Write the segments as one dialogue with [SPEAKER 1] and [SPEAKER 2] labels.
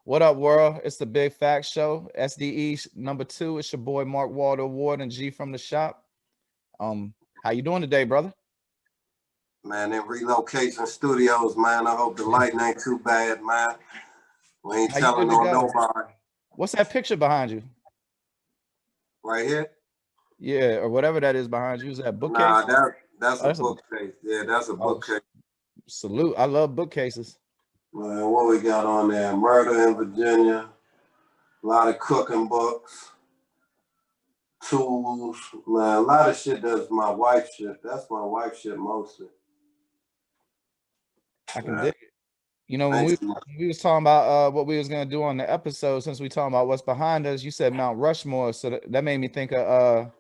[SPEAKER 1] What up, world? It's the Big Fact Show. S.D.E. #2. It's your boy Mark Walter Ward and G from the shop. How you doing today, brother?
[SPEAKER 2] Man, in relocation studios, man. I hope the lighting ain't too bad, man. We ain't
[SPEAKER 1] How you
[SPEAKER 2] telling
[SPEAKER 1] good to
[SPEAKER 2] on
[SPEAKER 1] go?
[SPEAKER 2] nobody.
[SPEAKER 1] What's that picture behind you?
[SPEAKER 2] Right here?
[SPEAKER 1] Yeah, or whatever that is behind you. Is that bookcase?
[SPEAKER 2] Nah, that's
[SPEAKER 1] Oh,
[SPEAKER 2] a bookcase. Yeah, that's a bookcase.
[SPEAKER 1] Salute. I love bookcases.
[SPEAKER 2] Man, what we got on there? Murder in Virginia. A lot of cooking books. Tools. Man, a lot of shit that's my wife's shit. That's my wife's shit mostly.
[SPEAKER 1] I can dig it. You know, when we was talking about what we was gonna do on the episode, since we talking about what's behind us, you said Mount Rushmore, so that made me think of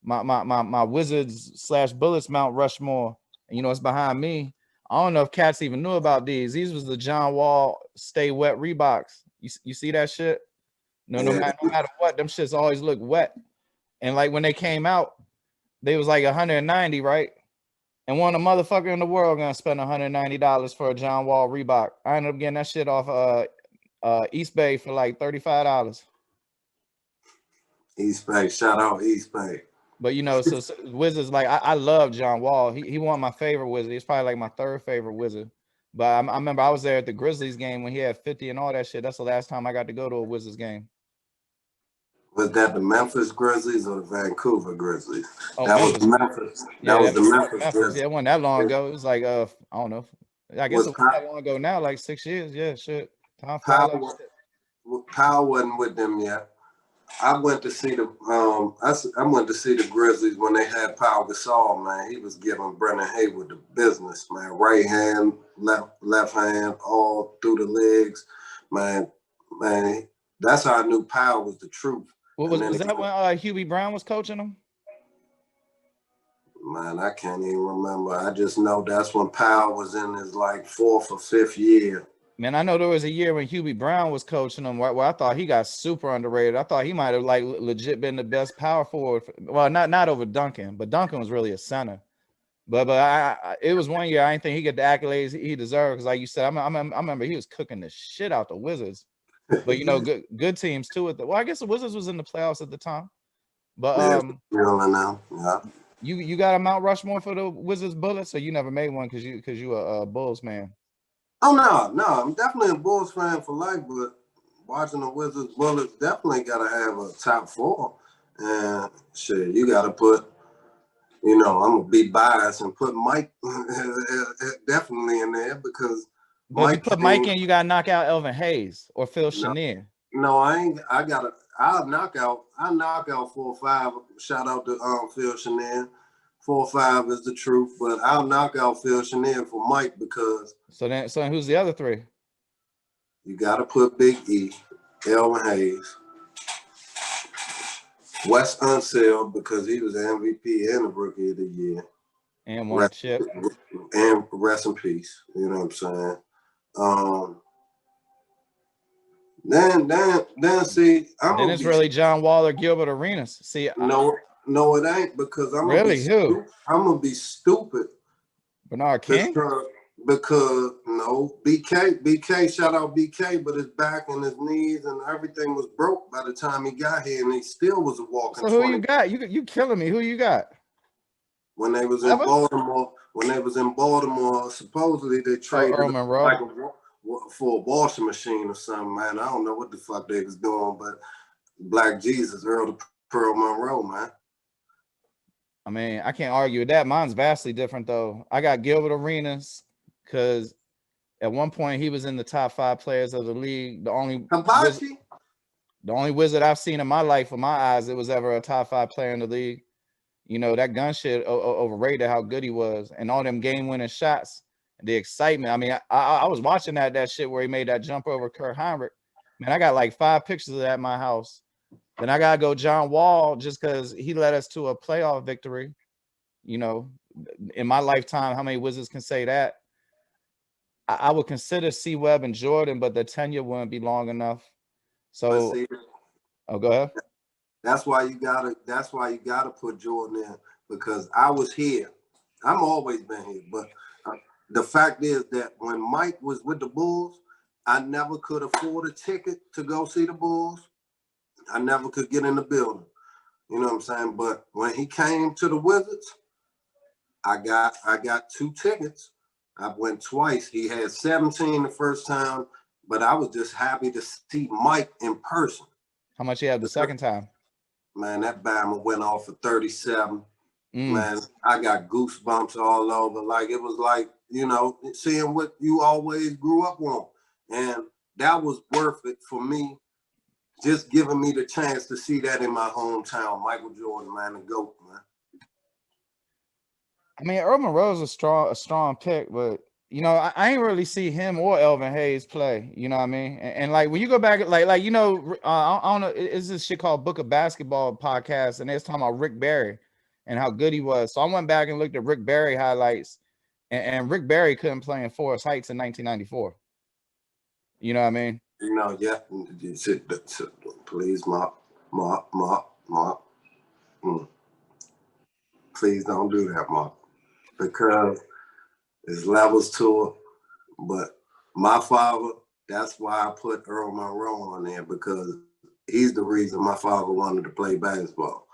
[SPEAKER 1] my Wizards / Bullets Mount Rushmore. And you know, it's behind me. I don't know if cats even knew about these. These was the John Wall Stay Wet Reeboks. You see that shit? No matter what, them shits always look wet. And like when they came out, they was like 190, right? And one of the motherfucker in the world gonna spend $190 for a John Wall Reebok. I ended up getting that shit off East Bay for like $35.
[SPEAKER 2] East Bay, shout out East Bay.
[SPEAKER 1] But you know, so Wizards, like I love John Wall. He one of my favorite Wizards. He's probably like my third favorite Wizard. But I remember I was there at the Grizzlies game when he had 50 and all that shit. That's the last time I got to go to a Wizards game.
[SPEAKER 2] Was that the Memphis Grizzlies or the Vancouver Grizzlies?
[SPEAKER 1] Oh,
[SPEAKER 2] that was Memphis.
[SPEAKER 1] Yeah,
[SPEAKER 2] that was the Memphis Grizzlies.
[SPEAKER 1] Yeah, it wasn't that long ago. It was like I don't know. I guess it wasn't that long ago now, like 6 years. Yeah, shit. Time flies like shit.
[SPEAKER 2] Powell wasn't with them yet. I went to see the I went to see the Grizzlies when they had Pau Gasol, man. He was giving Brennan Haywood the business, man. Right hand, left hand, all through the legs, man. That's how I knew Pau was the truth.
[SPEAKER 1] What was that when Hubie Brown was coaching him?
[SPEAKER 2] Man, I can't even remember. I just know that's when Powell was in his like 4th or 5th year.
[SPEAKER 1] Man, I know there was a year when Hubie Brown was coaching him where I thought he got super underrated. I thought he might have like legit been the best power forward. Well, not over Duncan, but Duncan was really a center. But it was one year I didn't think he got the accolades he deserved because, like you said, I remember he was cooking the shit out the Wizards. But you know, good teams too. Well, I guess the Wizards was in the playoffs at the time. But
[SPEAKER 2] yeah.
[SPEAKER 1] You got a Mount Rushmore for the Wizards Bullets, or you never made one because you a Bulls man?
[SPEAKER 2] Oh no, I'm definitely a Bulls fan for life, but watching the Wizards Bullets definitely gotta have a top 4. And shit, you gotta put, you know, I'm gonna be biased and put Mike definitely in there because
[SPEAKER 1] but if you put Mike in, you gotta knock out Elvin Hayes or Phil Chenier.
[SPEAKER 2] No, I ain't. I'll knock out 4 or 5. Shout out to Phil Chenier. 4 or 5 is the truth, but I'll knock out Phil Chenier for Mike because.
[SPEAKER 1] So then who's the other 3?
[SPEAKER 2] You got to put Big E, Elvin Hayes, Wes Unseld because he was the MVP and the Rookie of the Year,
[SPEAKER 1] and one chip,
[SPEAKER 2] and rest in peace. You know what I'm saying? Then see,
[SPEAKER 1] then it's really John Wall or Gilbert Arenas. See,
[SPEAKER 2] no, it ain't because I'm gonna be stupid.
[SPEAKER 1] Bernard King.
[SPEAKER 2] Because no, BK, shout out BK, but his back and his knees and everything was broke by the time he got here, and he still was a walking.
[SPEAKER 1] So who you got? You killing me? Who you got?
[SPEAKER 2] When they was in Baltimore, supposedly they traded like for a washing machine or something, man. I don't know what the fuck they was doing, but Black Jesus, Earl the Pearl Monroe, man.
[SPEAKER 1] I mean, I can't argue with that. Mine's vastly different though. I got Gilbert Arenas because at one point he was in the top 5 players of the league. The only Wizard I've seen in my life, with my eyes, it was ever a top 5 player in the league. You know, that gun shit overrated how good he was, and all them game-winning shots, the excitement. I mean, I was watching that shit where he made that jump over Kurt Heinrich. Man, I got like 5 pictures of that in my house. Then I gotta go John Wall just because he led us to a playoff victory. You know, in my lifetime, how many Wizards can say that? I would consider C. Webb and Jordan, but the tenure wouldn't be long enough. So, go ahead.
[SPEAKER 2] That's why you gotta put Jordan in because I was here. I've always been here, but the fact is that when Mike was with the Bulls, I never could afford a ticket to go see the Bulls. I never could get in the building. You know what I'm saying? But when he came to the Wizards, I got 2 tickets. I went twice. He had 17 the first time, but I was just happy to see Mike in person.
[SPEAKER 1] How much you have the second time?
[SPEAKER 2] Man, that Bama went off for 37. Man, I got goosebumps all over. Like, it was like, you know, seeing what you always grew up on. And that was worth it for me, just giving me the chance to see that in my hometown. Michael Jordan, man, the GOAT, man.
[SPEAKER 1] I mean, Earl Monroe's a strong pick, but you know, I ain't really see him or Elvin Hayes play. You know what I mean? And like when you go back, like you know, I don't know, it's this shit called Book of Basketball podcast, and they was talking about Rick Barry and how good he was. So I went back and looked at Rick Barry highlights, and Rick Barry couldn't play in Forest Heights in 1994. You know what I mean?
[SPEAKER 2] You know, yeah. Please, Mark. Please don't do that, Mark, because there's levels to it. But my father, that's why I put Earl Monroe on there, because he's the reason my father wanted to play basketball.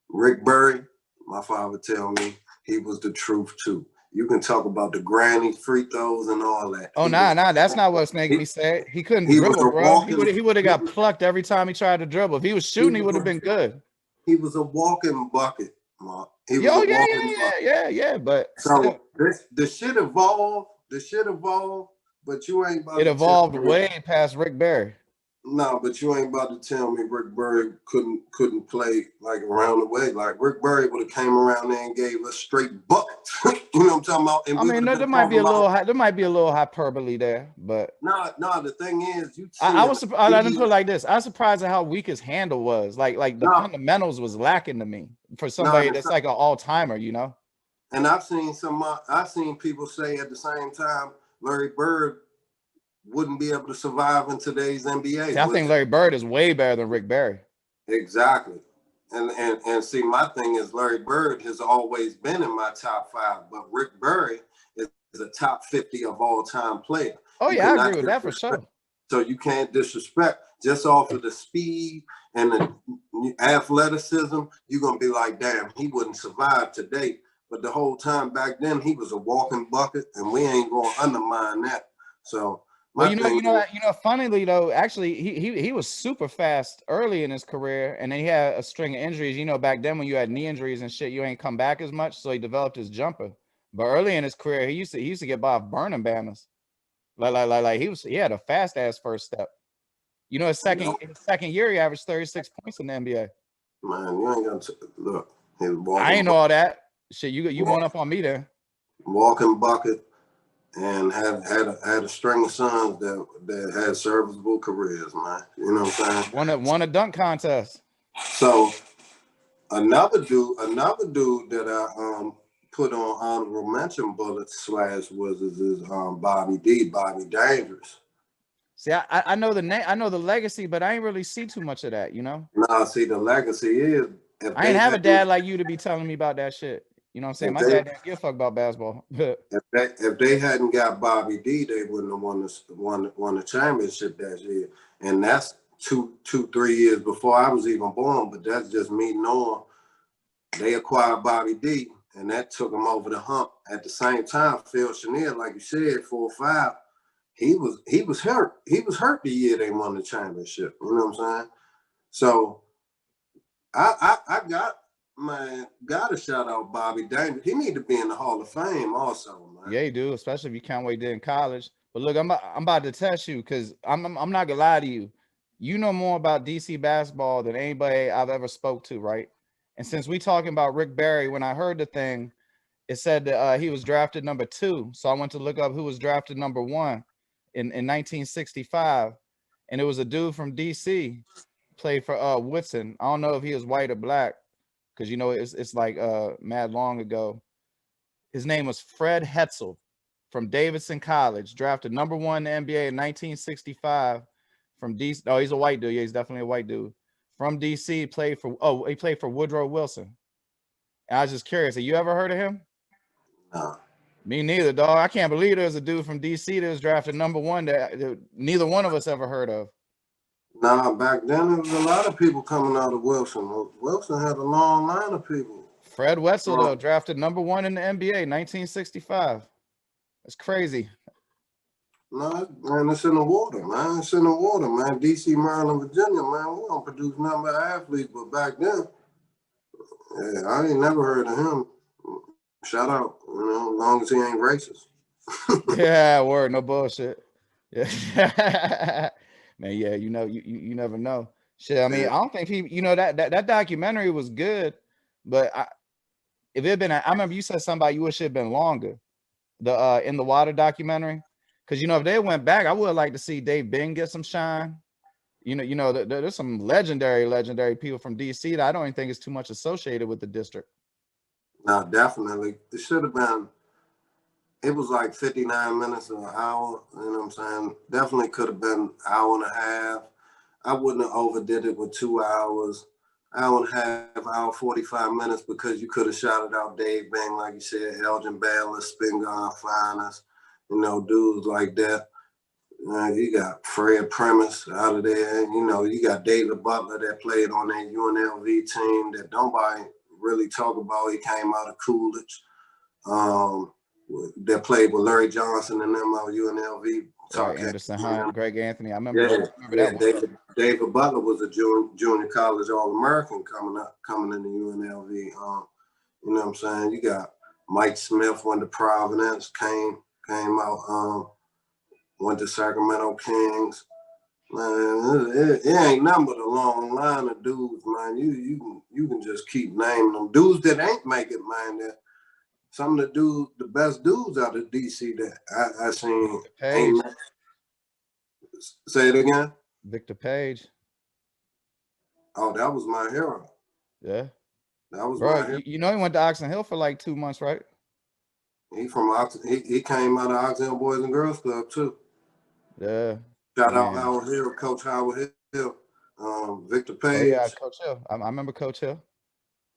[SPEAKER 2] Rick Barry, my father tell me, he was the truth too. You can talk about the granny free throws and all that.
[SPEAKER 1] Oh, nah, that's not what's making me sad. He couldn't dribble, bro. He would have got plucked every time he tried to dribble. If he was shooting, he would have been good.
[SPEAKER 2] He was a walking bucket, Mark.
[SPEAKER 1] Yeah. But
[SPEAKER 2] so the shit evolved. But you ain't about
[SPEAKER 1] it evolved way past Rick Barry.
[SPEAKER 2] No, but you ain't about to tell me Rick Barry couldn't play like around the way. Like Rick Barry would have came around there and gave us straight buckets. You know what I'm talking about? And
[SPEAKER 1] I mean, there might be a little hyperbole there, but
[SPEAKER 2] no. The thing is,
[SPEAKER 1] I was surprised. I didn't put it like this. I was surprised at how weak his handle was. Like the fundamentals was lacking to me for somebody that's like an all timer, you know.
[SPEAKER 2] And I've seen people say at the same time, Larry Bird wouldn't be able to survive in today's NBA.
[SPEAKER 1] See, I think Larry Bird is way better than Rick Barry.
[SPEAKER 2] Exactly. And see, my thing is Larry Bird has always been in my top 5, but Rick Barry is a top 50 of all time player.
[SPEAKER 1] Oh yeah, I agree with that for sure.
[SPEAKER 2] So you can't disrespect just off of the speed and the athleticism. You're gonna be like, damn, he wouldn't survive today. But the whole time back then, he was a walking bucket, and we ain't gonna undermine that. So.
[SPEAKER 1] Well, you know, funnily though, actually, he was super fast early in his career, and then he had a string of injuries. You know, back then when you had knee injuries and shit, you ain't come back as much, so he developed his jumper. But early in his career, he used to get by off burning banners. Like he had a fast ass first step. You know, his second year, he averaged 36 points in the NBA.
[SPEAKER 2] Man, you ain't gonna look.
[SPEAKER 1] I ain't know all that shit. You went up on me there.
[SPEAKER 2] Walking bucket. And had a string of sons that had serviceable careers, man. You know what I'm
[SPEAKER 1] saying? Won a dunk contest.
[SPEAKER 2] So another dude that I put on honorable mention bullets / Wizards is Bobby Dangerous.
[SPEAKER 1] See, I know the name, I know the legacy, but I ain't really see too much of that, you know.
[SPEAKER 2] Nah, see, the legacy is
[SPEAKER 1] I ain't have a dad like you to be telling me about that shit. You know what I'm saying? My dad didn't give a fuck about basketball.
[SPEAKER 2] if they hadn't got Bobby D, they wouldn't have won the championship that year. And that's 3 years before I was even born. But that's just me knowing they acquired Bobby D, and that took him over the hump. At the same time, Phil Chenier, like you said, 4 or 5, he was hurt. He was hurt the year they won the championship. You know what I'm saying? So I gotta shout out Bobby Dangerous. He need to be in the Hall of Fame also, man.
[SPEAKER 1] Yeah, he do, especially if you count what he did in college. But look, I'm about to test you, because I'm not gonna lie to you. You know more about DC basketball than anybody I've ever spoke to, right? And since we talking about Rick Barry, when I heard the thing, it said that he was drafted number 2. So I went to look up who was drafted number 1 in 1965, and it was a dude from DC, played for Woodson. I don't know if he was white or black, because you know it's like mad long ago. His name was Fred Hetzel from Davidson College, drafted number 1 in the NBA in 1965 from DC. Oh, he's a white dude. Yeah, he's definitely a white dude. From DC, he played for Woodrow Wilson. And I was just curious, have you ever heard of him?
[SPEAKER 2] No.
[SPEAKER 1] Me neither, dog. I can't believe there's a dude from DC that was drafted #1 that neither one of us ever heard of.
[SPEAKER 2] Nah, back then there was a lot of people coming out of Wilson. Wilson had a long line of people.
[SPEAKER 1] Fred Wetzel, though, drafted #1 in the NBA, 1965. That's crazy.
[SPEAKER 2] No, man, it's in the water, man. It's in the water, man. DC, Maryland, Virginia, man. We don't produce nothing but athletes, but back then, yeah, I ain't never heard of him. Shout out, you know, as long as he ain't racist.
[SPEAKER 1] Yeah, word, no bullshit. Yeah. Man, yeah, you know, you never know. Shit, I mean, I don't think he, you know, that documentary was good, but if it had been, I remember you said something about you wish it had been longer. The In the Water documentary, because you know, if they went back, I would like to see Dave Bing get some shine. You know, there's some legendary people from DC that I don't even think is too much associated with the district.
[SPEAKER 2] No, definitely. It should have been. It was like 59 minutes or an hour. You know what I'm saying? Definitely could have been an hour and a half. I wouldn't have overdid it with 2 hours. Hour and a half, hour 45 minutes, because you could have shouted out Dave Bang, like you said, Elgin Bayless, Spingarn Finest, you know, dudes like that. You got Fred Premise out of there. You know, you got David Butler that played on that UNLV team that nobody really talk about. He came out of Coolidge. That played with Larry Johnson and them out of UNLV.
[SPEAKER 1] Right, Anderson Hunt, Greg Anthony. I remember that one.
[SPEAKER 2] David Butler was a junior college All-American coming into UNLV. You know what I'm saying? You got Mike Smith went to Providence, came out, went to Sacramento Kings. Man, it ain't nothing but a long line of dudes, man. You can just keep naming them. Dudes that ain't make it, man. That some of the dudes, the best dudes out of DC that I seen.
[SPEAKER 1] Page.
[SPEAKER 2] Say it again.
[SPEAKER 1] Victor Page.
[SPEAKER 2] Oh, that was my hero.
[SPEAKER 1] Yeah.
[SPEAKER 2] That was
[SPEAKER 1] bro.
[SPEAKER 2] My hero.
[SPEAKER 1] You know he went to Oxon Hill for like 2 months, right?
[SPEAKER 2] He from Oxon. He came out of Oxon Hill Boys and Girls Club too.
[SPEAKER 1] Yeah.
[SPEAKER 2] Shout out Howard Hill, Coach Howard Hill, Victor Page.
[SPEAKER 1] Oh yeah, Coach Hill. I remember Coach Hill.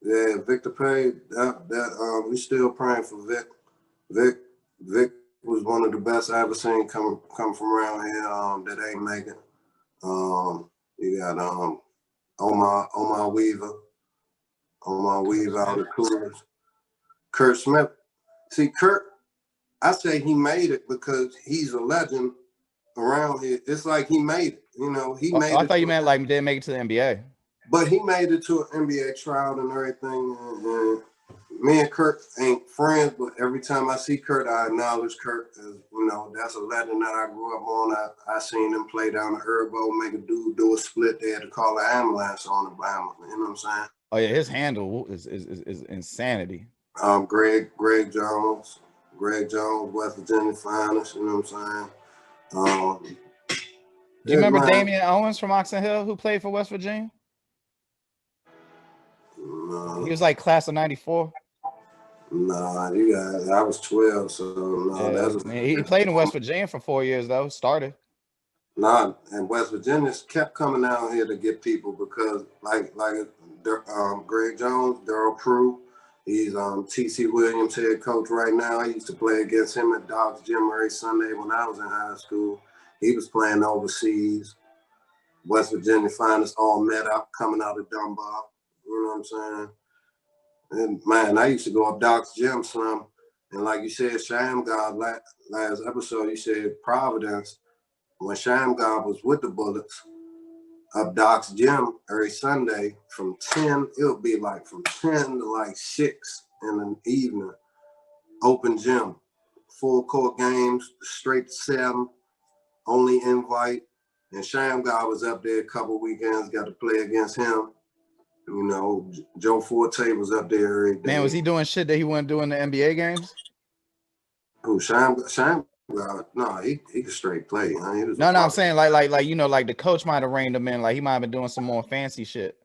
[SPEAKER 2] Yeah, Victor Page. That we still praying for Vic. Vic was one of the best I ever seen come from around here. That ain't making. You got Omar Weaver. Omar Weaver out of Coolers. Kurt Smith. See, Kurt, I say he made it because he's a legend around here. It's like he made it. You know, he made it.
[SPEAKER 1] I thought you meant like he didn't make it to the NBA.
[SPEAKER 2] But he made it to an NBA trial and everything. And me and Kurt ain't friends, but every time I see Kurt, I acknowledge Kurt as, you know, that's a legend that I grew up on. I seen him play down the Herbo, make a dude do a split. They had to call an ambulance on him. You know what I'm saying?
[SPEAKER 1] Oh yeah, his handle is insanity.
[SPEAKER 2] Greg Jones, West Virginia finest. You know what I'm saying?
[SPEAKER 1] Do you remember Damian Owens from Oxon Hill who played for West Virginia?
[SPEAKER 2] No.
[SPEAKER 1] He was like class of '94.
[SPEAKER 2] Nah, you guys. I was 12, so no.
[SPEAKER 1] Yeah, he played in West Virginia for 4 years though. Started.
[SPEAKER 2] Nah, and West Virginians kept coming out here to get people because, like Greg Jones, Daryl Prue, he's T.C. Williams head coach right now. I used to play against him at Doc's Gym every Sunday when I was in high school. He was playing overseas. West Virginia finest all met up coming out of Dunbar. You know what I'm saying? And man, I used to go up Doc's Gym some, and like you said, Sham God last episode, you said Providence. When Sham God was with the Bullets, up Doc's Gym every Sunday from 10, it would be like from 10 to like 6 in the evening, open gym, full court games, straight to 7, only invite. And Sham God was up there a couple weekends, got to play against him. You know, Joe Forte was up there every day.
[SPEAKER 1] Man, was he doing shit that he wouldn't do in the NBA games?
[SPEAKER 2] Who, Sham God? No, he could straight play. Huh?
[SPEAKER 1] No, I'm saying like you know, like the coach might have reined him in, like he might have been doing some more fancy shit.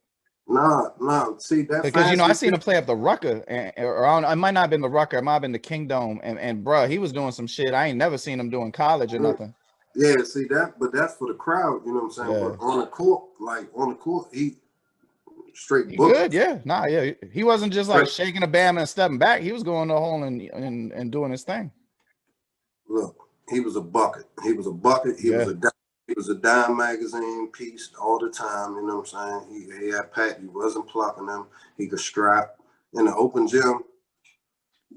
[SPEAKER 2] No. See that
[SPEAKER 1] because you know I seen him play up the Rucker, or it might not have been the Rucker, it might have been the Kingdom, and bro, he was doing some shit I ain't never seen him do in college or nothing.
[SPEAKER 2] Yeah, see that, but that's for the crowd, you know what I'm saying? Yeah. But on the court, he straight
[SPEAKER 1] He
[SPEAKER 2] bullets.
[SPEAKER 1] good, yeah. Nah, yeah. He wasn't just like shaking a bam and stepping back. He was going the hole and doing his thing.
[SPEAKER 2] Look, he was a bucket. He was a bucket. He was a dime magazine piece all the time. You know what I'm saying? He had Pat. He wasn't plucking him. He could strap in the open gym.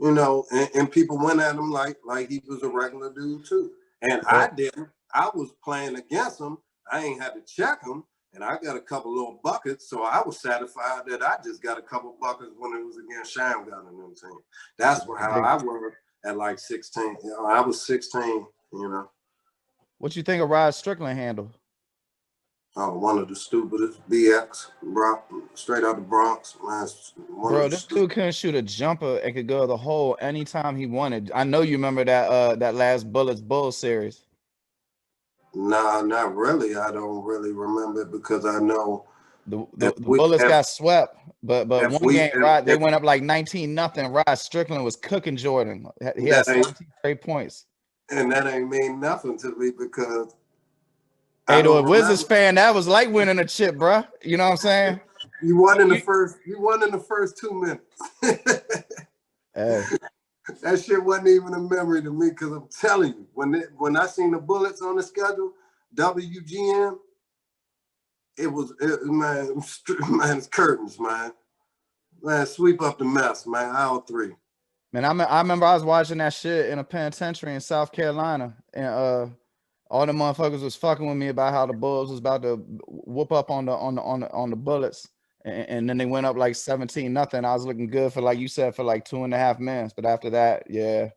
[SPEAKER 2] You know, and people went at him like he was a regular dude too. And I didn't. I was playing against him. I ain't had to check him, and I got a couple little buckets, so I was satisfied that I just got a couple buckets when it was against Sham Gun and them team. That's how I was at like 16. You know, I was 16. You know.
[SPEAKER 1] What you think of Rod Strickland handle?
[SPEAKER 2] One of the stupidest BX, straight out the Bronx. Man,
[SPEAKER 1] bro, this dude couldn't shoot a jumper and could go the hole anytime he wanted. I know you remember that last Bullets Bulls series.
[SPEAKER 2] Nah, not really. I don't really remember it because I know
[SPEAKER 1] the Bullets got swept, but one game, they went up like 19-0. Rod Strickland was cooking Jordan. He had 17 straight points.
[SPEAKER 2] And that ain't mean nothing to me because
[SPEAKER 1] hey, to a Wizards fan, that was like winning a chip, bro. You know what I'm saying?
[SPEAKER 2] You won in the first 2 minutes.
[SPEAKER 1] Hey.
[SPEAKER 2] That shit wasn't even a memory to me because I'm telling you, when I seen the Bullets on the schedule, WGM, man, it's curtains, man. Man, sweep up the mess, man. Aisle 3.
[SPEAKER 1] Man, I remember I was watching that shit in a penitentiary in South Carolina, and all the motherfuckers was fucking with me about how the Bulls was about to whoop up on the Bullets, and then they went up like 17-0. I was looking good for, like you said, for like 2.5 minutes, but after that, yeah.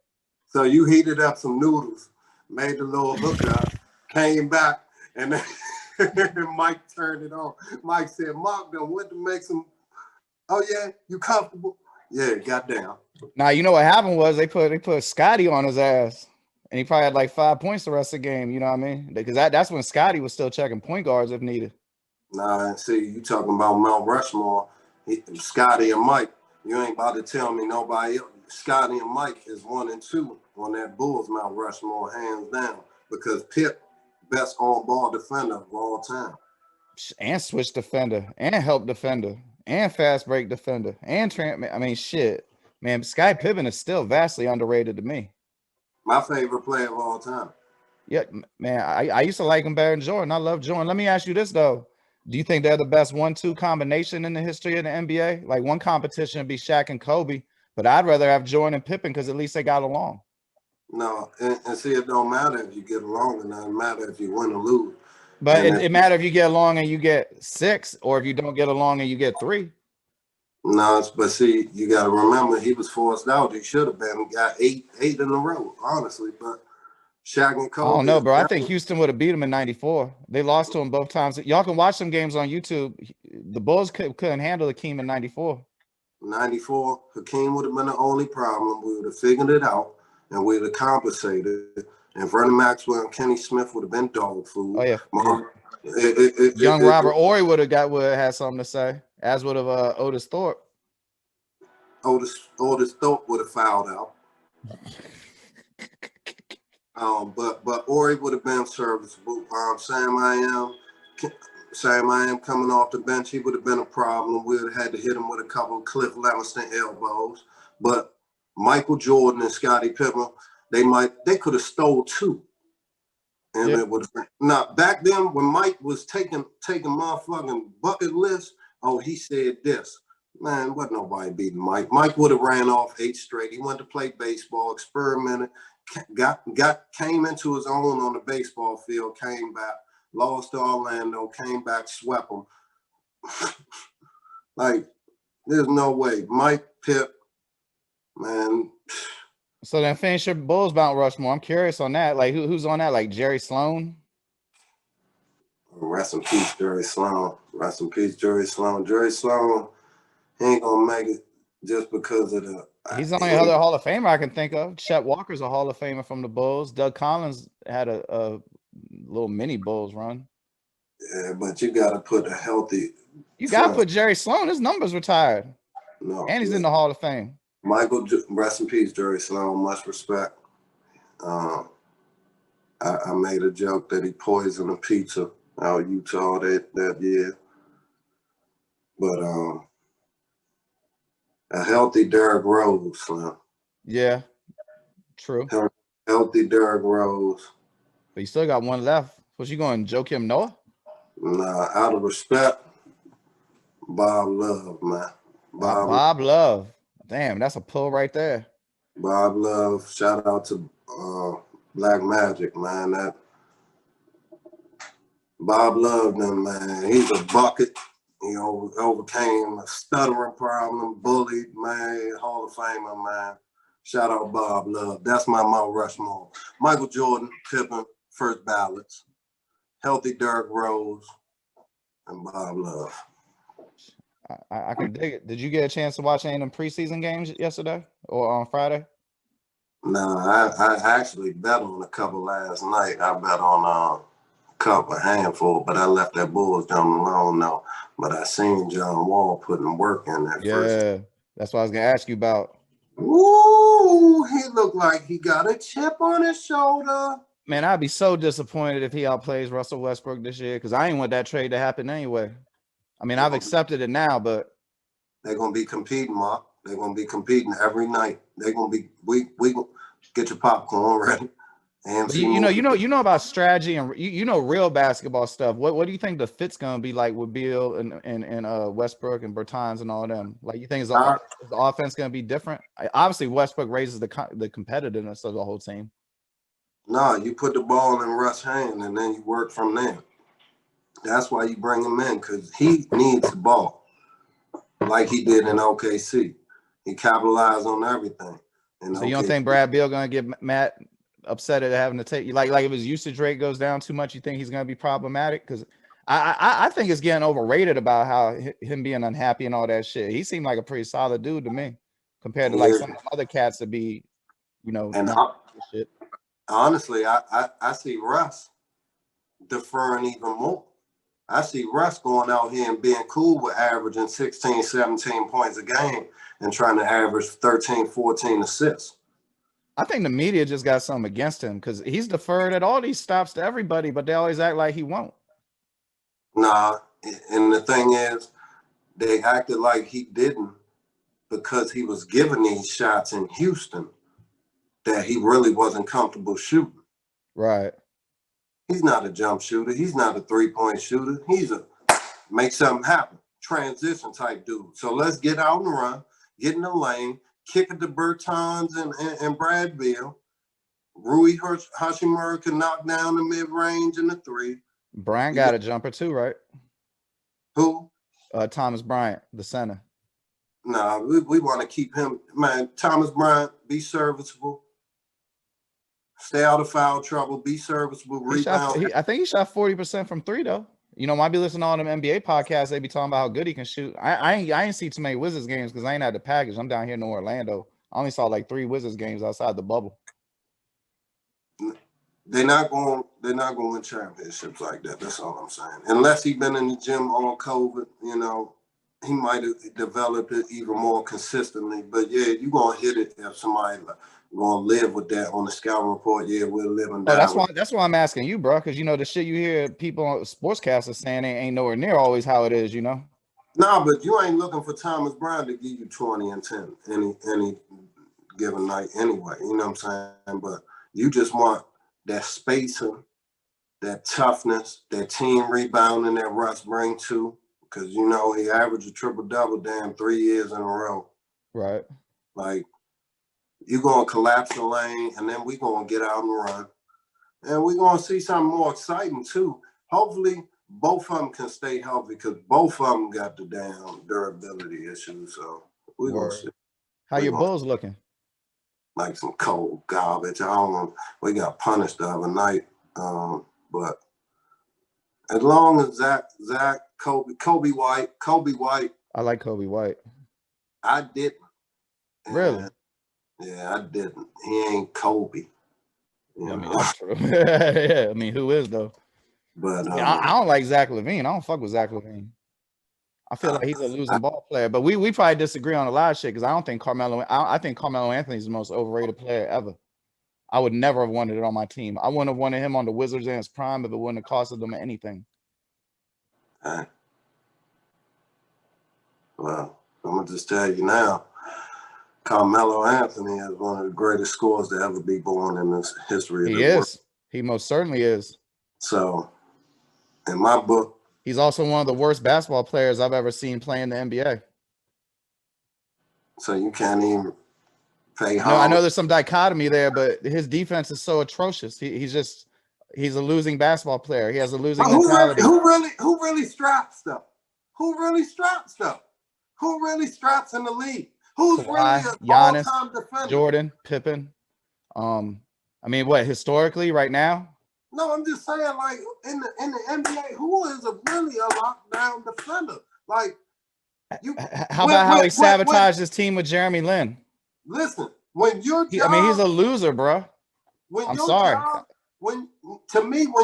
[SPEAKER 2] So you heated up some noodles, made the little hookup, came back, and then Mike turned it on. Mike said, "Mark done went to make some. Oh yeah, you comfortable? Yeah, goddamn."
[SPEAKER 1] Now you know what happened was they put Scotty on his ass, and he probably had like 5 points the rest of the game. You know what I mean? Because that's when Scotty was still checking point guards if needed.
[SPEAKER 2] Nah, see, you talking about Mount Rushmore, Scotty and Mike. You ain't about to tell me nobody else. Scotty and Mike is 1 and 2 on that Bulls Mount Rushmore, hands down, because Pip, best on-ball defender of all time.
[SPEAKER 1] And switch defender, and help defender, and fast break defender, and I mean, shit. Man, Sky Pippen is still vastly underrated to me.
[SPEAKER 2] My favorite player of all time.
[SPEAKER 1] Yeah, man, I used to like him better than Jordan. I love Jordan. Let me ask you this, though. Do you think they're the best 1-2 combination in the history of the NBA? Like, one competition would be Shaq and Kobe, but I'd rather have Jordan and Pippen because at least they got along.
[SPEAKER 2] No, and see, it don't matter if you get along, and it doesn't matter if you win or lose.
[SPEAKER 1] But it matters if you get along and you get 6, or if you don't get along and you get 3.
[SPEAKER 2] No, but see, you got to remember he was forced out. He should have been got eight in a row, honestly. But Shaq and Kobe.
[SPEAKER 1] I don't know, bro. I think Houston would have beat him in '94. They lost to him both times. Y'all can watch some games on YouTube. The Bulls couldn't handle Hakeem in '94.
[SPEAKER 2] '94, Hakeem would have been the only problem. We would have figured it out, and we would have compensated. And Vernon Maxwell and Kenny Smith would have been dog food.
[SPEAKER 1] Oh yeah. Young Robert Horry would have had something to say, as would have Otis Thorpe.
[SPEAKER 2] Otis Thorpe would have fouled out. But Horry would have been serviceable. Sam I Am coming off the bench, he would have been a problem. We would have had to hit him with a couple of Cliff Levingston elbows. But Michael Jordan and Scottie Pippen, they could have stole 2. And it would have been. Now, back then when Mike was taking motherfucking bucket lists, he said this. Man, wasn't nobody beating Mike. Mike would have ran off 8 straight. He went to play baseball, experimented, came into his own on the baseball field, came back, lost to Orlando, came back, swept him. Like, there's no way. Mike, Pip, man.
[SPEAKER 1] So then finish your Bulls Mount Rushmore. I'm curious on that. Like, who's on that? Like Jerry Sloan?
[SPEAKER 2] Rest in peace, Jerry Sloan. Rest in peace, Jerry Sloan. Jerry Sloan, he ain't gonna make it just because of the.
[SPEAKER 1] He's the only other Hall of Famer I can think of. Chet Walker's a Hall of Famer from the Bulls. Doug Collins had a little mini Bulls run.
[SPEAKER 2] Yeah, but you got to put a healthy.
[SPEAKER 1] You got to put Jerry Sloan. His number's retired. No, and he's in the Hall of Fame.
[SPEAKER 2] Michael, rest in peace, Jerry Sloan. Much respect. I made a joke that he poisoned a pizza out of Utah that year. But a healthy Derrick Rose, Slim.
[SPEAKER 1] Yeah, true.
[SPEAKER 2] Healthy Derrick Rose.
[SPEAKER 1] But you still got one left. Was you going Joakim Noah?
[SPEAKER 2] Nah, out of respect, Bob Love, man.
[SPEAKER 1] Bob Love. Damn, that's a pull right there.
[SPEAKER 2] Bob Love. Shout out to Black Magic, man. That Bob Love them, man. He's a bucket. He overcame a stuttering problem, bullied, man. Hall of Famer, man. Shout out Bob Love. That's my Mount Rushmore. Michael Jordan, Pippen, first ballots. Healthy Derrick Rose, and Bob Love.
[SPEAKER 1] I can dig it. Did you get a chance to watch any of them preseason games yesterday or on Friday?
[SPEAKER 2] No, I actually bet on a couple last night. I bet on a handful, but I left that Bulls John alone though. But I seen John Wall putting work in that first.
[SPEAKER 1] Yeah, that's what I was gonna ask you about.
[SPEAKER 2] Ooh, he looked like he got a chip on his shoulder.
[SPEAKER 1] Man, I'd be so disappointed if he outplays Russell Westbrook this year because I ain't want that trade to happen anyway. I mean, I've accepted it now, but
[SPEAKER 2] they're gonna be competing, Mark. They're gonna be competing every night. They're gonna be we get your popcorn ready.
[SPEAKER 1] But you know about strategy and you know real basketball stuff. What do you think the fit's gonna be like with Beal and Westbrook and Bertans and all them? Like, you think is the offense gonna be different? Obviously, Westbrook raises the competitiveness of the whole team.
[SPEAKER 2] No, you put the ball in Russ' hand and then you work from there. That's why you bring him in, because he needs the ball, like he did in OKC. He capitalized on everything.
[SPEAKER 1] So you don't think Brad Beal gonna get Matt upset at having to take you like if his usage rate goes down too much? You think he's gonna be problematic? Because I think it's getting overrated about how him being unhappy and all that shit. He seemed like a pretty solid dude to me compared to like some other cats that be,
[SPEAKER 2] And
[SPEAKER 1] shit.
[SPEAKER 2] Honestly, I see Russ deferring even more. I see Russ going out here and being cool with averaging 16, 17 points a game and trying to average 13, 14 assists.
[SPEAKER 1] I think the media just got something against him because he's deferred at all these stops to everybody, but they always act like he won't.
[SPEAKER 2] Nah, and the thing is, they acted like he didn't because he was giving these shots in Houston that he really wasn't comfortable shooting.
[SPEAKER 1] Right.
[SPEAKER 2] He's not a jump shooter. He's not a three-point shooter. He's a make something happen, transition type dude. So let's get out and run, get in the lane, kick it to Bertans and Brad Beal. Rui Hachimura can knock down the mid-range and the three.
[SPEAKER 1] Bryant got a jumper too, right?
[SPEAKER 2] Who?
[SPEAKER 1] Thomas Bryant, the center.
[SPEAKER 2] Nah, we want to keep him. Man, Thomas Bryant, be serviceable. Stay out of foul trouble. Be serviceable. Rebound.
[SPEAKER 1] I think he shot 40% from three, though. Might be listening to all them NBA podcasts. They be talking about how good he can shoot. I ain't see too many Wizards games because I ain't had the package. I'm down here in Orlando. I only saw like 3 Wizards games outside the bubble.
[SPEAKER 2] They're not going to win championships like that. That's all I'm saying. Unless he's been in the gym all COVID, he might have developed it even more consistently. But yeah, you're gonna hit it if somebody gonna live with that on the scouting report. Yeah, we're living down.
[SPEAKER 1] That's why I'm asking you, bro, because the shit you hear people on sportscasters saying ain't nowhere near always how it is,
[SPEAKER 2] No, but you ain't looking for Thomas Bryant to give you 20 and 10 any given night anyway. You know what I'm saying? But you just want that spacing, that toughness, that team rebounding that Russ bring to. Because, he averaged a triple-double damn 3 years in a row.
[SPEAKER 1] Right.
[SPEAKER 2] Like, you're going to collapse the lane, and then we're going to get out and run. And we're going to see something more exciting, too. Hopefully, both of them can stay healthy because both of them got the damn durability issues. So, we're going to see.
[SPEAKER 1] How your Bulls looking?
[SPEAKER 2] Like some cold garbage. I don't know. We got punished the other night. But as long as Zach, Kobe White.
[SPEAKER 1] I like Kobe White.
[SPEAKER 2] I didn't.
[SPEAKER 1] Really?
[SPEAKER 2] Yeah, I didn't. He ain't Kobe.
[SPEAKER 1] I mean, that's true. Yeah, I mean, who is though?
[SPEAKER 2] But
[SPEAKER 1] I don't like Zach LaVine. I don't fuck with Zach LaVine. I feel like he's a losing ball player. But we probably disagree on a lot of shit because I don't think Carmelo. I think Carmelo Anthony's the most overrated player ever. I would never have wanted it on my team. I wouldn't have wanted him on the Wizards in his prime if it wouldn't have costed them anything.
[SPEAKER 2] Well, I'm gonna just tell you now, Carmelo Anthony is one of the greatest scorers to ever be born in this history of
[SPEAKER 1] He
[SPEAKER 2] the world.
[SPEAKER 1] is. He most certainly is.
[SPEAKER 2] So, in my book,
[SPEAKER 1] he's also one of the worst basketball players I've ever seen play in the NBA.
[SPEAKER 2] So you can't even pay homage.
[SPEAKER 1] No, I know there's some dichotomy there, but his defense is so atrocious. He's a losing basketball player. He has a losing mentality.
[SPEAKER 2] Who really straps stuff? Who really straps stuff? Who really straps in the league? Who's
[SPEAKER 1] Kawhi,
[SPEAKER 2] really an
[SPEAKER 1] Giannis,
[SPEAKER 2] all-time defender?
[SPEAKER 1] Jordan, Pippen. I mean, what historically right now?
[SPEAKER 2] No, I'm just saying, like in the NBA, who is really a lockdown defender? Like you.
[SPEAKER 1] How about how he sabotaged his team with Jeremy Lin?
[SPEAKER 2] Listen, when your job,
[SPEAKER 1] I mean, he's a loser, bro. I'm sorry.
[SPEAKER 2] When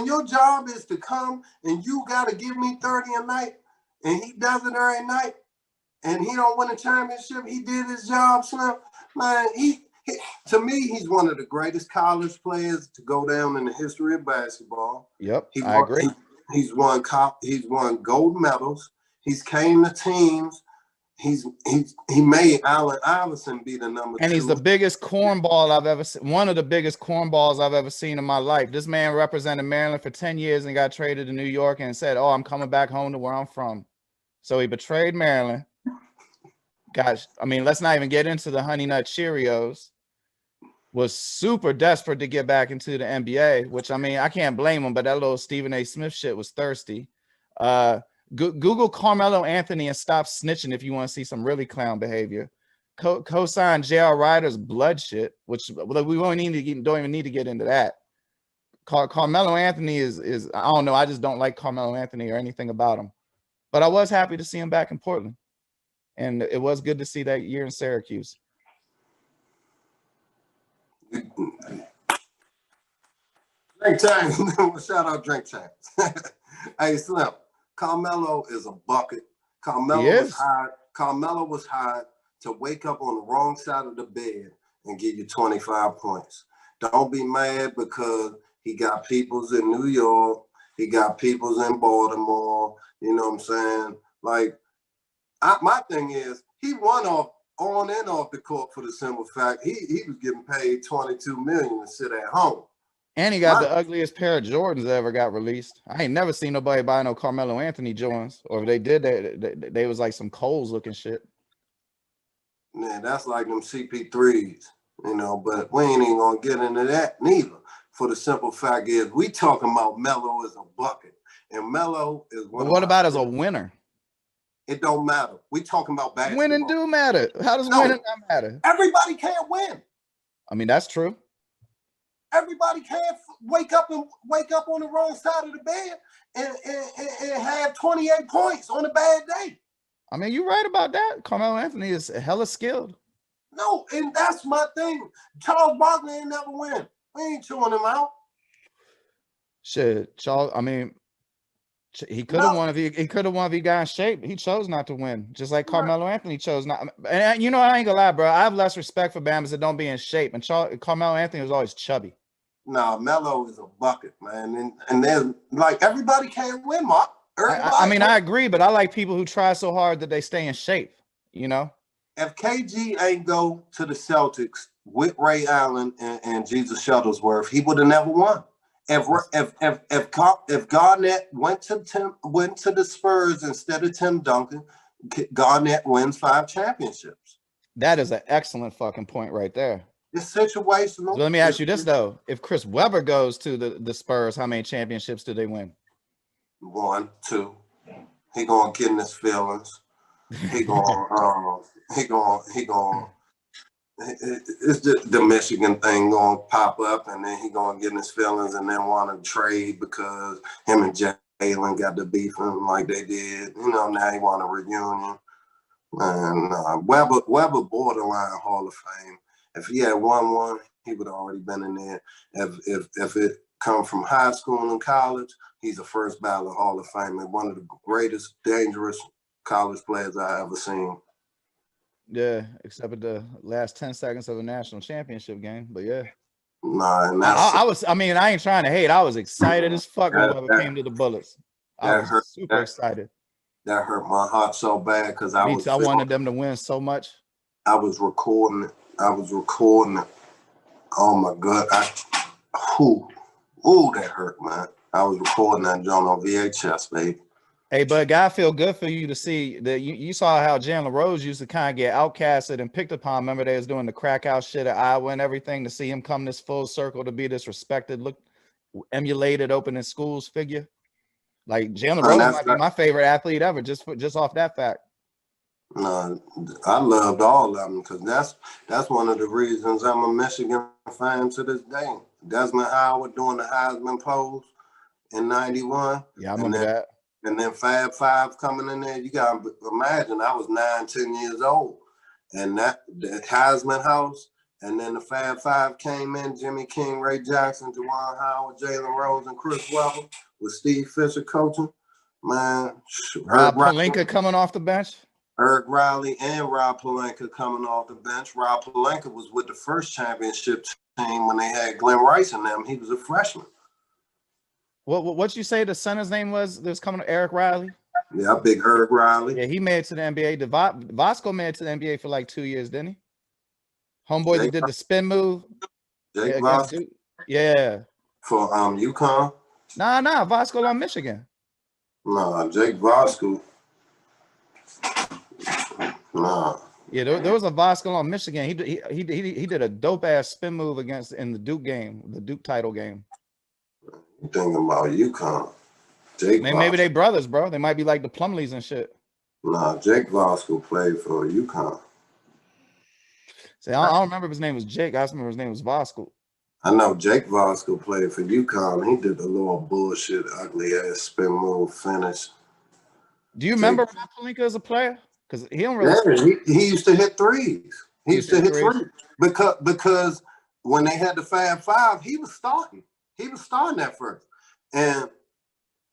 [SPEAKER 2] your job is to come and you got to give me 30 a night, and he does it every night, and he don't win a championship, he did his job, son. Man, to me, he's one of the greatest college players to go down in the history of basketball.
[SPEAKER 1] Yep, I agree.
[SPEAKER 2] He's won gold medals. He's came to teams. He made Allen Iverson be the number 2.
[SPEAKER 1] And he's the biggest cornball I've ever seen. One of the biggest cornballs I've ever seen in my life. This man represented Maryland for 10 years and got traded to New York and said, "Oh, I'm coming back home to where I'm from." So he betrayed Maryland. Gosh, I mean, let's not even get into the Honey Nut Cheerios. Was super desperate to get back into the NBA, which, I mean, I can't blame him, but that little Stephen A. Smith shit was thirsty. Google Carmelo Anthony and stop snitching if you want to see some really clown behavior. Co-sign J.R. Ryder's blood shit, which we don't even need to get into that. Carmelo Anthony is I don't know. I just don't like Carmelo Anthony or anything about him. But I was happy to see him back in Portland, and it was good to see that year in Syracuse.
[SPEAKER 2] Drink time. Shout out Drink Time. Hey, Slim. Carmelo is a bucket. Carmelo was hired to wake up on the wrong side of the bed and give you 25 points. Don't be mad because he got peoples in New York. He got peoples in Baltimore. You know what I'm saying? Like, my thing is, he won on and off the court for the simple fact he was getting paid $22 million to sit at home.
[SPEAKER 1] And he got the ugliest pair of Jordans that ever got released. I ain't never seen nobody buy no Carmelo Anthony Jordans. Or if they did, they was like some Kohl's looking shit.
[SPEAKER 2] Yeah, that's like them CP3s, you know, but we ain't even gonna get into that neither. For the simple fact is, we talking about Melo as a bucket. And Melo is one.
[SPEAKER 1] But what about as a winner?
[SPEAKER 2] It don't matter. We talking about basketball.
[SPEAKER 1] Winning do matter. How does winning not matter?
[SPEAKER 2] Everybody can't win.
[SPEAKER 1] I mean, that's true.
[SPEAKER 2] Everybody can't wake up on the wrong side of the bed and have 28 points on a bad day.
[SPEAKER 1] I mean, you're right about that. Carmelo Anthony is hella skilled.
[SPEAKER 2] No, and that's my thing. Charles Barkley ain't never win. We ain't chewing him out.
[SPEAKER 1] Shit, Charles. I mean, he could have won if he got in shape. He chose not to win, just like Carmelo Anthony chose not. And you know, I ain't gonna lie, bro. I have less respect for Bama's that don't be in shape. And Carmelo Anthony was always chubby.
[SPEAKER 2] No, Melo is a bucket, man. And then, like, everybody can't win, Mark.
[SPEAKER 1] I mean, I agree, but I like people who try so hard that they stay in shape, you know?
[SPEAKER 2] If KG ain't go to the Celtics with Ray Allen and Jesus Shuttlesworth, he would have never won. If Garnett went to the Spurs instead of Tim Duncan, Garnett wins 5 championships.
[SPEAKER 1] That is an excellent fucking point right there.
[SPEAKER 2] It's situational.
[SPEAKER 1] So let me ask you this though: if Chris Webber goes to the Spurs, how many championships do they win?
[SPEAKER 2] 1, 2. He gonna get in his feelings. He gonna it's the Michigan thing gonna pop up, and then he gonna get in his feelings and then want to trade because him and Jalen got the beef like they did. You know, now he want a reunion. And Webber borderline Hall of Fame. If he had won one, he would have already been in there. If it come from high school and college, he's a first ballot Hall of Fame and one of the greatest, dangerous college players I ever seen.
[SPEAKER 1] Yeah, except at the last 10 seconds of a national championship game. But yeah.
[SPEAKER 2] Nah, and
[SPEAKER 1] I ain't trying to hate. I was excited as fuck when Webber came to the Bullets. I was super excited.
[SPEAKER 2] That hurt my heart so bad because I
[SPEAKER 1] wanted them to win so much.
[SPEAKER 2] I was recording it. Oh my God. That hurt, man. I was recording that joint on VHS, baby.
[SPEAKER 1] Hey, but God, feel good for you to see that you saw how Jalen Rose used to kind of get outcasted and picked upon. Remember, they was doing the crack out shit at Iowa and everything. To see him come this full circle to be this respected, emulated, opening schools figure. Like Jalen Rose might be my favorite athlete ever, just off that fact.
[SPEAKER 2] No, I loved all of them because that's one of the reasons I'm a Michigan fan to this day. Desmond Howard doing the Heisman pose in '91.
[SPEAKER 1] Yeah, I remember that.
[SPEAKER 2] And then Fab Five coming in there. You got to imagine I was 9, 10 years old. And that the Heisman house, and then the Fab Five came in, Jimmy King, Ray Jackson, Juwan Howard, Jalen Rose, and Chris Webber with Steve Fisher coaching. Man,
[SPEAKER 1] Rob Pelinka coming off the bench.
[SPEAKER 2] Eric Riley and Rob Pelinka coming off the bench. Rob Pelinka was with the first championship team when they had Glenn Rice in them. He was a freshman.
[SPEAKER 1] What you say the center's name was? There's coming Eric Riley.
[SPEAKER 2] Yeah, big Eric Riley.
[SPEAKER 1] Yeah, he made it to the NBA. Vasco made it to the NBA for like 2 years, didn't he? Homeboy that did the spin move.
[SPEAKER 2] Jake Vasco.
[SPEAKER 1] Yeah.
[SPEAKER 2] For UConn.
[SPEAKER 1] Nah, Vasco on Michigan.
[SPEAKER 2] Nah, Jake Vasco. Nah.
[SPEAKER 1] Yeah, there was a Vasco on Michigan. He did a dope ass spin move in the Duke game, the Duke title game.
[SPEAKER 2] You thinking about UConn?
[SPEAKER 1] Maybe they brothers, bro. They might be like the Plumleys and shit.
[SPEAKER 2] Nah, Jake Vasco played for UConn.
[SPEAKER 1] See, I don't remember if his name was Jake. I just remember his name was Vasco.
[SPEAKER 2] I know Jake Vasco played for UConn. He did the little bullshit, ugly ass spin move finish.
[SPEAKER 1] Do you remember Rob Pelinka as a player? Because he don't really.
[SPEAKER 2] Yeah, he used to hit threes. He used to hit threes because when they had the Fab Five, he was starting. He was starting at first, and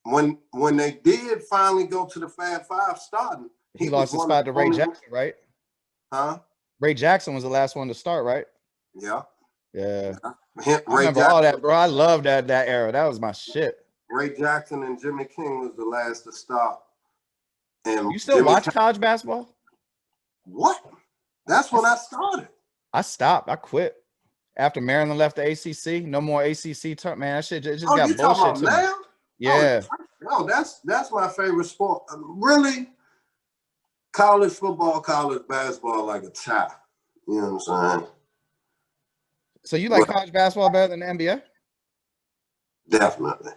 [SPEAKER 2] when they did finally go to the Fab Five starting,
[SPEAKER 1] he lost his spot to Ray Jackson, right?
[SPEAKER 2] Huh?
[SPEAKER 1] Ray Jackson was the last one to start, right?
[SPEAKER 2] Yeah.
[SPEAKER 1] I remember all that, bro. I love that era. That was my shit.
[SPEAKER 2] Ray Jackson and Jimmy King was the last to start. And
[SPEAKER 1] you still watch college basketball?
[SPEAKER 2] What? That's when I started.
[SPEAKER 1] I stopped. I quit. After Maryland left the ACC, no more ACC turn. Man, that shit just got bullshit to me. Yeah.
[SPEAKER 2] No, that's my favorite sport. Really, college football, college basketball, like a tie. You know what I'm saying?
[SPEAKER 1] So you like college basketball better than the NBA?
[SPEAKER 2] Definitely.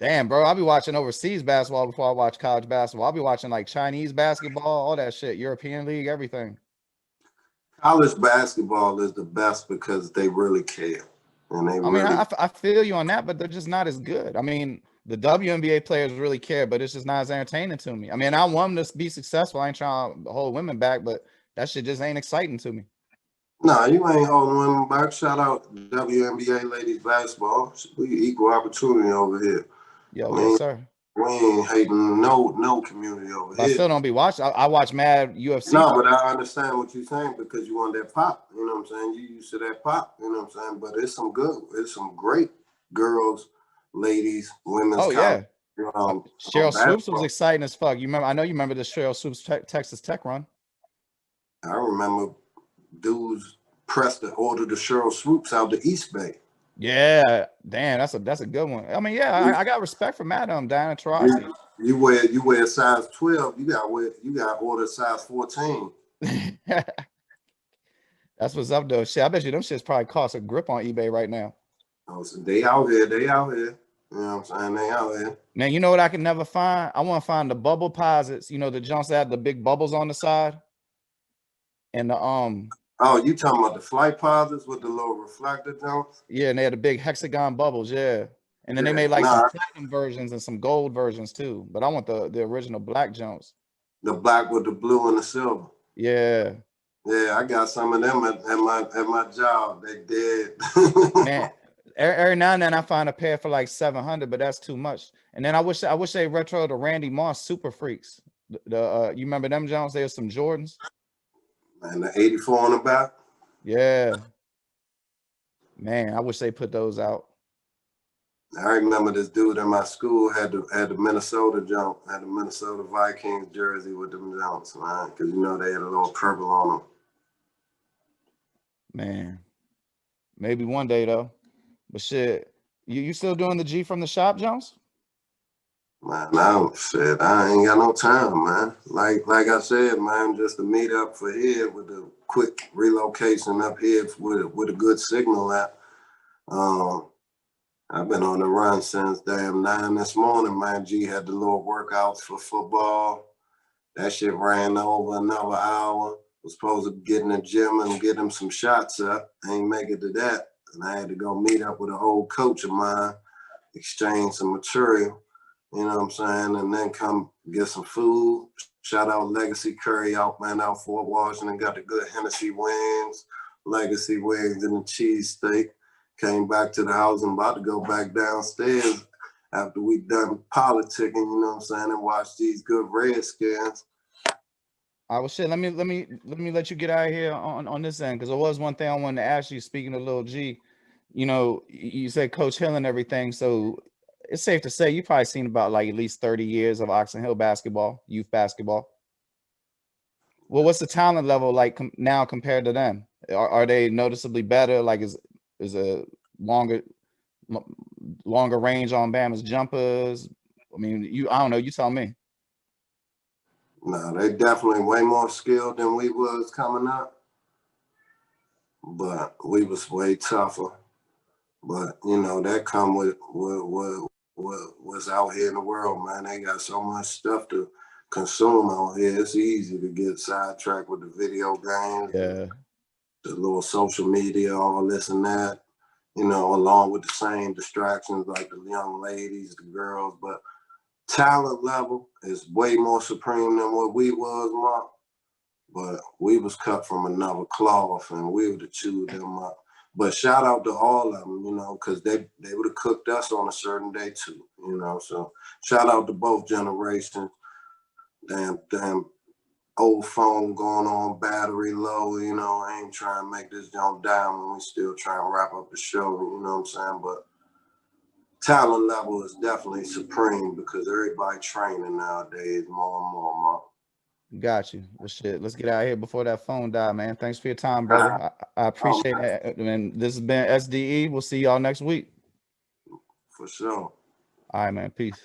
[SPEAKER 1] Damn, bro. I'll be watching overseas basketball before I watch college basketball. I'll be watching like Chinese basketball, all that shit, European League, everything.
[SPEAKER 2] College basketball is the best because they really care. And
[SPEAKER 1] I feel you on that, but they're just not as good. I mean, the WNBA players really care, but it's just not as entertaining to me. I mean, I want them to be successful. I ain't trying to hold women back, but that shit just ain't exciting to me.
[SPEAKER 2] No, you ain't holding women back. Shout out WNBA ladies basketball. We equal opportunity over here.
[SPEAKER 1] Yo, yes, sir.
[SPEAKER 2] We ain't hating no community over here.
[SPEAKER 1] I still don't be watching. I watch mad UFC.
[SPEAKER 2] No, but I understand what you're saying because you want that pop. You know what I'm saying? You used to that pop. You know what I'm saying? But it's some great girls, ladies, women's.
[SPEAKER 1] Oh yeah. Cheryl Swoops was exciting as fuck. I know you remember the Cheryl Swoops Texas Tech run.
[SPEAKER 2] I remember dudes pressed to order the Cheryl Swoops out the East Bay.
[SPEAKER 1] Yeah, damn, that's a good one. I mean, yeah, I got respect for Madam Diana Taurasi.
[SPEAKER 2] You wear size 12, you got order size 14.
[SPEAKER 1] That's what's up though. Shit, I bet you them shits probably cost a grip on eBay right now.
[SPEAKER 2] Oh, so they out here. You know what I'm saying? They out here.
[SPEAKER 1] Man, you know what I can never find? I want to find the bubble posits. You know, the jumps that have the big bubbles on the side. And the
[SPEAKER 2] Oh, you talking about the flight posits with the little reflector jumps?
[SPEAKER 1] Yeah, and they had the big hexagon bubbles, yeah. And then they made like some platinum versions and some gold versions too. But I want the original black jumps.
[SPEAKER 2] The black with the blue and the silver.
[SPEAKER 1] Yeah.
[SPEAKER 2] Yeah, I got some of them at my job. They did.
[SPEAKER 1] Man, every now and then I find a pair for like $700, but that's too much. And then I wish they retro the Randy Moss Super Freaks. You remember them Jones? There's some Jordans.
[SPEAKER 2] And the 84 on the back.
[SPEAKER 1] Yeah. Man, I wish they put those out.
[SPEAKER 2] I remember this dude in my school had the Minnesota jump, had the Minnesota Vikings jersey with them jumps, man, because you know they had a little purple on them.
[SPEAKER 1] Man, maybe one day though. But shit, you still doing the G from the shop, Jones?
[SPEAKER 2] Man, I ain't got no time, man. Like I said, man, just to meet up for here with the quick relocation up here with a good signal at. I've been on the run since damn 9 this morning, man. G had the little workouts for football. That shit ran over another hour. Was supposed to get in the gym and get him some shots up. I ain't make it to that. And I had to go meet up with an old coach of mine, exchange some material, you know what I'm saying? And then come get some food. Shout out Legacy Curry out, man, out Fort Washington. Got the good Hennessy wings, Legacy wings and the cheesesteak. Came back to the house and about to go back downstairs after we done politicking, you know what I'm saying, and watch these good Redskins.
[SPEAKER 1] I was shit. Let me let you get out of here on this end, because there was one thing I wanted to ask you. Speaking of Lil G, you know, you said Coach Hill and everything, so it's safe to say you probably seen about like at least 30 years of Oxon Hill basketball, youth basketball. Well, what's the talent level like now compared to them? Are they noticeably better? Like is a longer range on Bama's jumpers? I mean, I don't know. You tell me.
[SPEAKER 2] No, they definitely way more skilled than we was coming up, but we was way tougher. But you know that come with what's out here in the world, man. They got so much stuff to consume out here. It's easy to get sidetracked with the video games,
[SPEAKER 1] Yeah,
[SPEAKER 2] the little social media, all this and that. You know, along with the same distractions like the young ladies, the girls, but talent level is way more supreme than what we was, Mark. But we was cut from another cloth and we would have chewed them up. But shout out to all of them, you know, because they would have cooked us on a certain day too, you know. So shout out to both generations. Damn old phone going on battery low, you know. I ain't trying to make this jump down when we still trying to wrap up the show, you know what I'm saying? But talent level is definitely supreme because everybody training nowadays more and more.
[SPEAKER 1] got you. Well, shit, let's get out of here before that phone die, man. Thanks for your time, brother. I appreciate it. And this has been S.D.E. We'll see y'all next week.
[SPEAKER 2] For sure.
[SPEAKER 1] All right, man. Peace.